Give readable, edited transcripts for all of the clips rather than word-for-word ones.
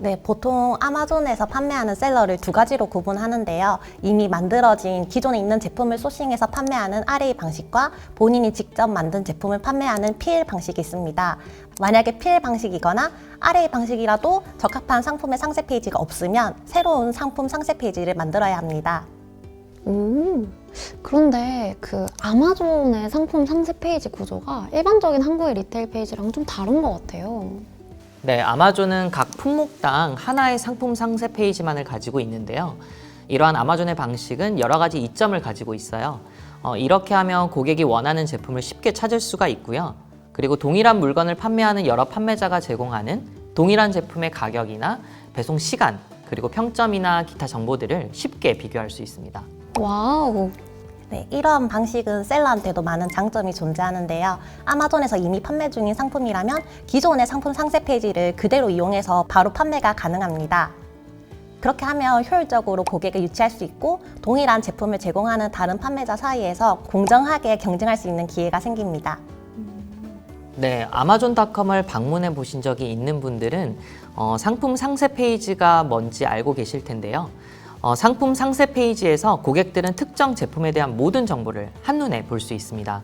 네, 보통 아마존에서 판매하는 셀러를 두 가지로 구분하는데요. 이미 만들어진 기존에 있는 제품을 소싱해서 판매하는 RA 방식과 본인이 직접 만든 제품을 판매하는 PL 방식이 있습니다. 만약에 PL 방식이거나 RA 방식이라도 적합한 상품의 상세 페이지가 없으면 새로운 상품 상세 페이지를 만들어야 합니다. 그런데 그 아마존의 상품 상세 페이지 구조가 일반적인 한국의 리테일 페이지랑 좀 다른 것 같아요. 네, 아마존은 각 품목당 하나의 상품 상세 페이지만을 가지고 있는데요. 이러한 아마존의 방식은 여러 가지 이점을 가지고 있어요. 이렇게 하면 고객이 원하는 제품을 쉽게 찾을 수가 있고요. 그리고 동일한 물건을 판매하는 여러 판매자가 제공하는 동일한 제품의 가격이나 배송 시간, 그리고 평점이나 기타 정보들을 쉽게 비교할 수 있습니다. 와우. 네, 이러한 방식은 셀러한테도 많은 장점이 존재하는데요. 아마존에서 이미 판매 중인 상품이라면 기존의 상품 상세 페이지를 그대로 이용해서 바로 판매가 가능합니다. 그렇게 하면 효율적으로 고객을 유치할 수 있고 동일한 제품을 제공하는 다른 판매자 사이에서 공정하게 경쟁할 수 있는 기회가 생깁니다. 네, 아마존닷컴을 방문해 보신 적이 있는 분들은 상품 상세 페이지가 뭔지 알고 계실 텐데요. 상품 상세 페이지에서 고객들은 특정 제품에 대한 모든 정보를 한눈에 볼 수 있습니다.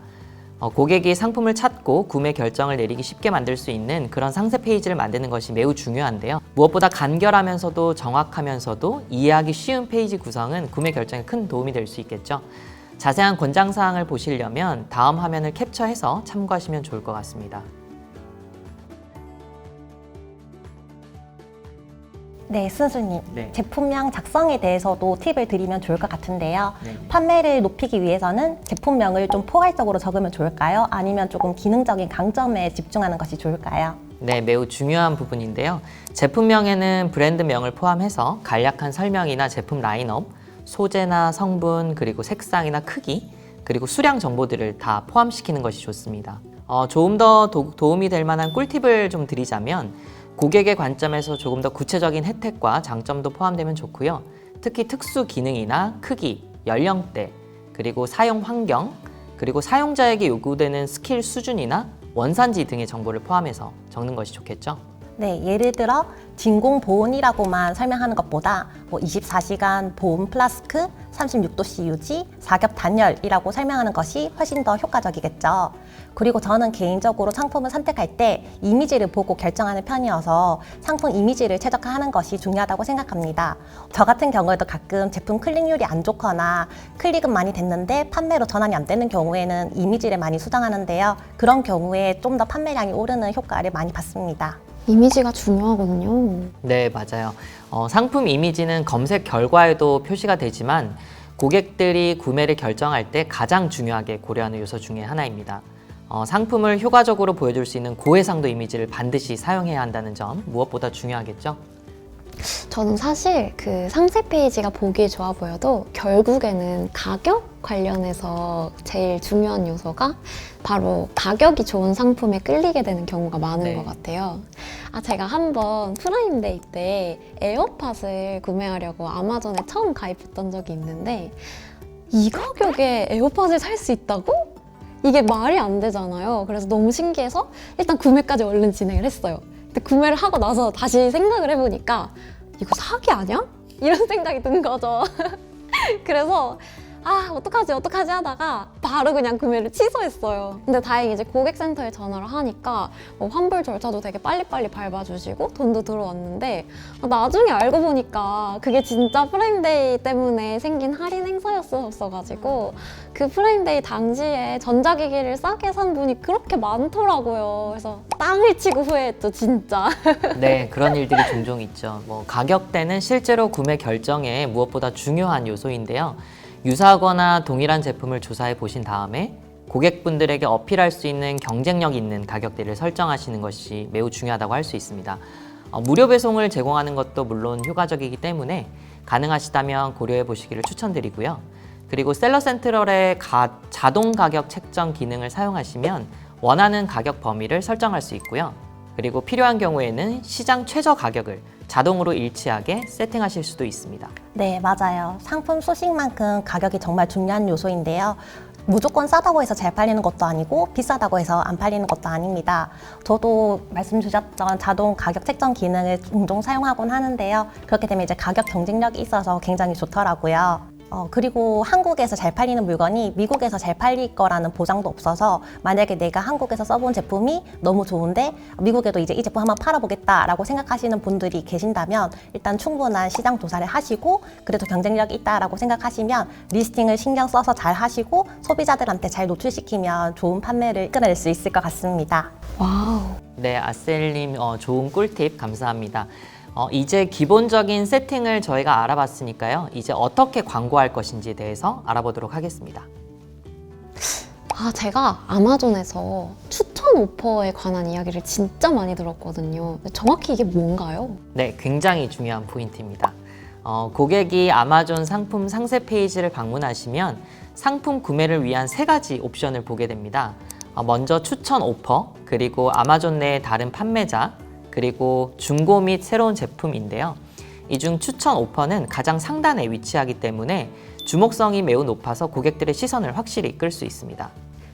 고객이 상품을 찾고 구매 결정을 내리기 쉽게 만들 수 있는 그런 상세 페이지를 만드는 것이 매우 중요한데요. 무엇보다 간결하면서도 정확하면서도 이해하기 쉬운 페이지 구성은 구매 결정에 큰 도움이 될 수 있겠죠. 자세한 권장사항을 보시려면 다음 화면을 캡처해서 참고하시면 좋을 것 같습니다. 네, 순수님. 네. 제품명 작성에 대해서도 팁을 드리면 좋을 것 같은데요. 네. 판매를 높이기 위해서는 제품명을 좀 포괄적으로 적으면 좋을까요? 아니면 조금 기능적인 강점에 집중하는 것이 좋을까요? 네, 매우 중요한 부분인데요. 제품명에는 브랜드명을 포함해서 간략한 설명이나 제품 라인업, 소재나 성분, 그리고 색상이나 크기, 그리고 수량 정보들을 다 포함시키는 것이 좋습니다. 조금 더 도움이 될 만한 꿀팁을 좀 드리자면 고객의 관점에서 조금 더 구체적인 혜택과 장점도 포함되면 좋고요. 특히 특수 기능이나 크기, 연령대, 그리고 사용 환경, 그리고 사용자에게 요구되는 스킬 수준이나 원산지 등의 정보를 포함해서 적는 것이 좋겠죠. 네, 예를 들어 진공 보온이라고만 설명하는 것보다 24시간 보온 플라스크, 36도씨 유지, 사겹 단열이라고 설명하는 것이 훨씬 더 효과적이겠죠. 그리고 저는 개인적으로 상품을 선택할 때 이미지를 보고 결정하는 편이어서 상품 이미지를 최적화하는 것이 중요하다고 생각합니다. 저 같은 경우에도 가끔 제품 클릭률이 안 좋거나 클릭은 많이 됐는데 판매로 전환이 안 되는 경우에는 이미지를 많이 수정하는데요. 그런 경우에 좀 더 판매량이 오르는 효과를 많이 봤습니다. 이미지가 중요하거든요. 네, 맞아요. 상품 이미지는 검색 결과에도 표시가 되지만 고객들이 구매를 결정할 때 가장 중요하게 고려하는 요소 중에 하나입니다. 상품을 효과적으로 보여줄 수 있는 고해상도 이미지를 반드시 사용해야 한다는 점 무엇보다 중요하겠죠? 저는 사실 그 상세 페이지가 보기 좋아 보여도 결국에는 가격 관련해서 제일 중요한 요소가 바로 가격이 좋은 상품에 끌리게 되는 경우가 많은 네. 것 같아요. 제가 한번 프라임데이 때 에어팟을 구매하려고 아마존에 처음 가입했던 적이 있는데 이 가격에 에어팟을 살 수 있다고? 이게 말이 안 되잖아요. 그래서 너무 신기해서 일단 구매까지 얼른 진행을 했어요. 근데 구매를 하고 나서 다시 생각을 해보니까 이거 사기 아니야? 이런 생각이 든 거죠. 그래서 어떡하지 하다가 바로 그냥 구매를 취소했어요. 근데 다행히 이제 고객센터에 전화를 하니까 환불 절차도 되게 빨리빨리 밟아주시고 돈도 들어왔는데 나중에 알고 보니까 그게 진짜 프라임데이 때문에 생긴 할인 행사였어가지고 그 프라임데이 당시에 전자기기를 싸게 산 분이 그렇게 많더라고요. 그래서 땅을 치고 후회했죠, 진짜. 네, 그런 일들이 종종 있죠. 가격대는 실제로 구매 결정에 무엇보다 중요한 요소인데요. 유사하거나 동일한 제품을 조사해 보신 다음에 고객분들에게 어필할 수 있는 경쟁력 있는 가격대를 설정하시는 것이 매우 중요하다고 할 수 있습니다. 무료 배송을 제공하는 것도 물론 효과적이기 때문에 가능하시다면 고려해 보시기를 추천드리고요. 그리고 셀러 센트럴의 자동 가격 책정 기능을 사용하시면 원하는 가격 범위를 설정할 수 있고요. 그리고 필요한 경우에는 시장 최저 가격을 자동으로 일치하게 세팅하실 수도 있습니다. 네, 맞아요. 상품 소식만큼 가격이 정말 중요한 요소인데요. 무조건 싸다고 해서 잘 팔리는 것도 아니고 비싸다고 해서 안 팔리는 것도 아닙니다. 저도 말씀 주셨던 자동 가격 책정 기능을 종종 사용하곤 하는데요. 그렇게 되면 이제 가격 경쟁력이 있어서 굉장히 좋더라고요. 그리고 한국에서 잘 팔리는 물건이 미국에서 잘 팔릴 거라는 보장도 없어서 만약에 내가 한국에서 써본 제품이 너무 좋은데 미국에도 이제 이 제품 한번 팔아보겠다라고 생각하시는 분들이 계신다면 일단 충분한 시장 조사를 하시고 그래도 경쟁력이 있다라고 생각하시면 리스팅을 신경 써서 잘 하시고 소비자들한테 잘 노출시키면 좋은 판매를 끌어낼 수 있을 것 같습니다. 와우. 네, 아셀님 좋은 꿀팁 감사합니다. 이제 기본적인 세팅을 저희가 알아봤으니까요. 이제 어떻게 광고할 것인지에 대해서 알아보도록 하겠습니다. 제가 아마존에서 추천 오퍼에 관한 이야기를 진짜 많이 들었거든요. 정확히 이게 뭔가요? 네, 굉장히 중요한 포인트입니다. 고객이 아마존 상품 상세 페이지를 방문하시면 상품 구매를 위한 3가지 옵션을 보게 됩니다. 먼저 추천 오퍼, 그리고 아마존 내의 다른 판매자, 그리고 중고 및 새로운 제품인데요. 이 중 추천 오퍼는 가장 상단에 위치하기 때문에 주목성이 매우 높아서 고객들의 시선을 확실히 끌 수 있습니다.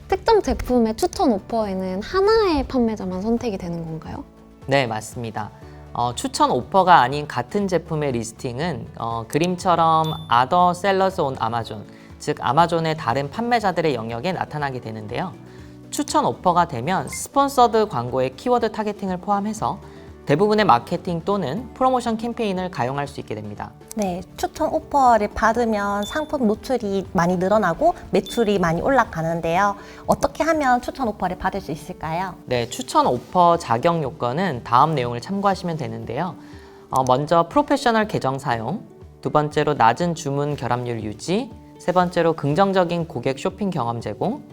특정 제품의 추천 오퍼에는 하나의 판매자만 선택이 되는 건가요? 네, 맞습니다. 추천 오퍼가 아닌 같은 제품의 리스팅은 그림처럼 Other Sellers on Amazon, 즉 아마존의 다른 판매자들의 영역에 나타나게 되는데요. 추천 오퍼가 되면 스폰서드 광고의 키워드 타겟팅을 포함해서 대부분의 마케팅 또는 프로모션 캠페인을 가용할 수 있게 됩니다. 네, 추천 오퍼를 받으면 상품 노출이 많이 늘어나고 매출이 많이 올라가는데요. 어떻게 하면 추천 오퍼를 받을 수 있을까요? 네, 추천 오퍼 자격 요건은 다음 내용을 참고하시면 되는데요. 먼저 프로페셔널 계정 사용, 두 번째로 낮은 주문 결합률 유지, 세 번째로 긍정적인 고객 쇼핑 경험 제공,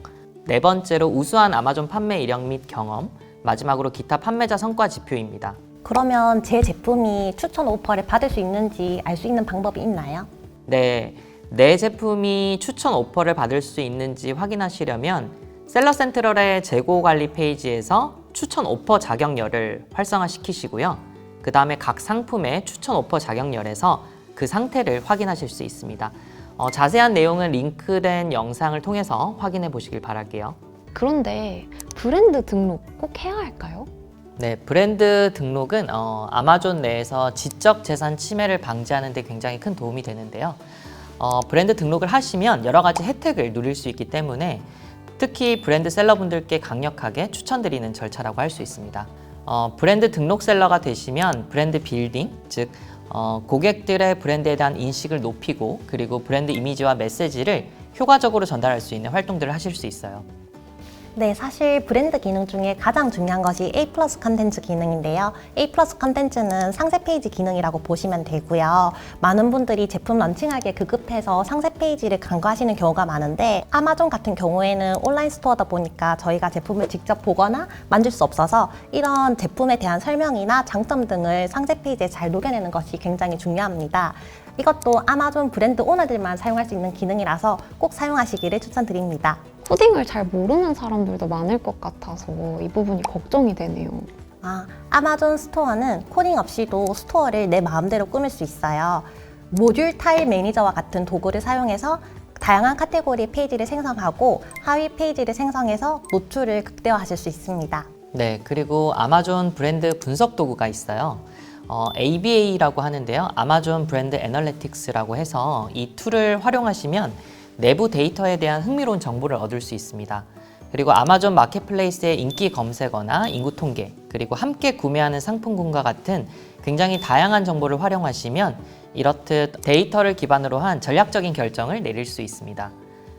네 번째로 우수한 아마존 판매 이력 및 경험, 마지막으로 기타 판매자 성과 지표입니다. 그러면 제 제품이 추천 오퍼를 받을 수 있는지 알 수 있는 방법이 있나요? 네, 내 제품이 추천 오퍼를 받을 수 있는지 확인하시려면 셀러 센트럴의 재고 관리 페이지에서 추천 오퍼 자격열을 활성화시키시고요. 그 다음에 각 상품의 추천 오퍼 자격열에서 그 상태를 확인하실 수 있습니다. 자세한 내용은 링크된 영상을 통해서 확인해 보시길 바랄게요. 그런데 브랜드 등록 꼭 해야 할까요? 네, 브랜드 등록은 아마존 내에서 지적 재산 침해를 방지하는 데 굉장히 큰 도움이 되는데요. 브랜드 등록을 하시면 여러 가지 혜택을 누릴 수 있기 때문에 특히 브랜드 셀러분들께 강력하게 추천드리는 절차라고 할 수 있습니다. 브랜드 등록 셀러가 되시면 브랜드 빌딩, 즉 고객들의 브랜드에 대한 인식을 높이고 그리고 브랜드 이미지와 메시지를 효과적으로 전달할 수 있는 활동들을 하실 수 있어요. 네, 사실 브랜드 기능 중에 가장 중요한 것이 A+ 컨텐츠 기능인데요. A+ 컨텐츠는 상세 페이지 기능이라고 보시면 되고요. 많은 분들이 제품 런칭하기에 급급해서 상세 페이지를 간과하시는 경우가 많은데 아마존 같은 경우에는 온라인 스토어다 보니까 저희가 제품을 직접 보거나 만질 수 없어서 이런 제품에 대한 설명이나 장점 등을 상세 페이지에 잘 녹여내는 것이 굉장히 중요합니다. 이것도 아마존 브랜드 오너들만 사용할 수 있는 기능이라서 꼭 사용하시기를 추천드립니다. 코딩을 잘 모르는 사람들도 많을 것 같아서 이 부분이 걱정이 되네요. 아마존 스토어는 코딩 없이도 스토어를 내 마음대로 꾸밀 수 있어요. 모듈 타일 매니저와 같은 도구를 사용해서 다양한 카테고리 페이지를 생성하고 하위 페이지를 생성해서 노출을 극대화하실 수 있습니다. 네, 그리고 아마존 브랜드 분석 도구가 있어요. ABA라고 하는데요. 아마존 브랜드 애널리틱스라고 해서 이 툴을 활용하시면 내부 데이터에 대한 흥미로운 정보를 얻을 수 있습니다. 그리고 아마존 마켓플레이스의 인기 검색어나 인구 통계, 그리고 함께 구매하는 상품군과 같은 굉장히 다양한 정보를 활용하시면 이렇듯 데이터를 기반으로 한 전략적인 결정을 내릴 수 있습니다.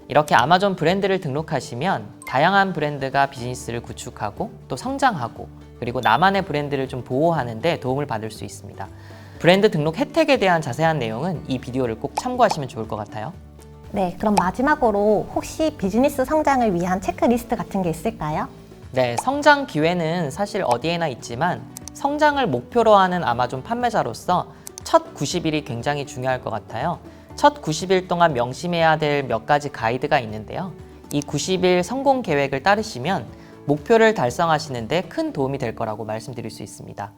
이렇게 아마존 브랜드를 등록하시면 다양한 브랜드가 비즈니스를 구축하고 또 성장하고 그리고 나만의 브랜드를 좀 보호하는 데 도움을 받을 수 있습니다. 브랜드 등록 혜택에 대한 자세한 내용은 이 비디오를 꼭 참고하시면 좋을 것 같아요. 네, 그럼 마지막으로 혹시 비즈니스 성장을 위한 체크리스트 같은 게 있을까요? 네, 성장 기회는 사실 어디에나 있지만 성장을 목표로 하는 아마존 판매자로서 첫 90일이 굉장히 중요할 것 같아요. 첫 90일 동안 명심해야 될 몇 가지 가이드가 있는데요. 이 90일 성공 계획을 따르시면 목표를 달성하시는 데 큰 도움이 될 거라고 말씀드릴 수 있습니다.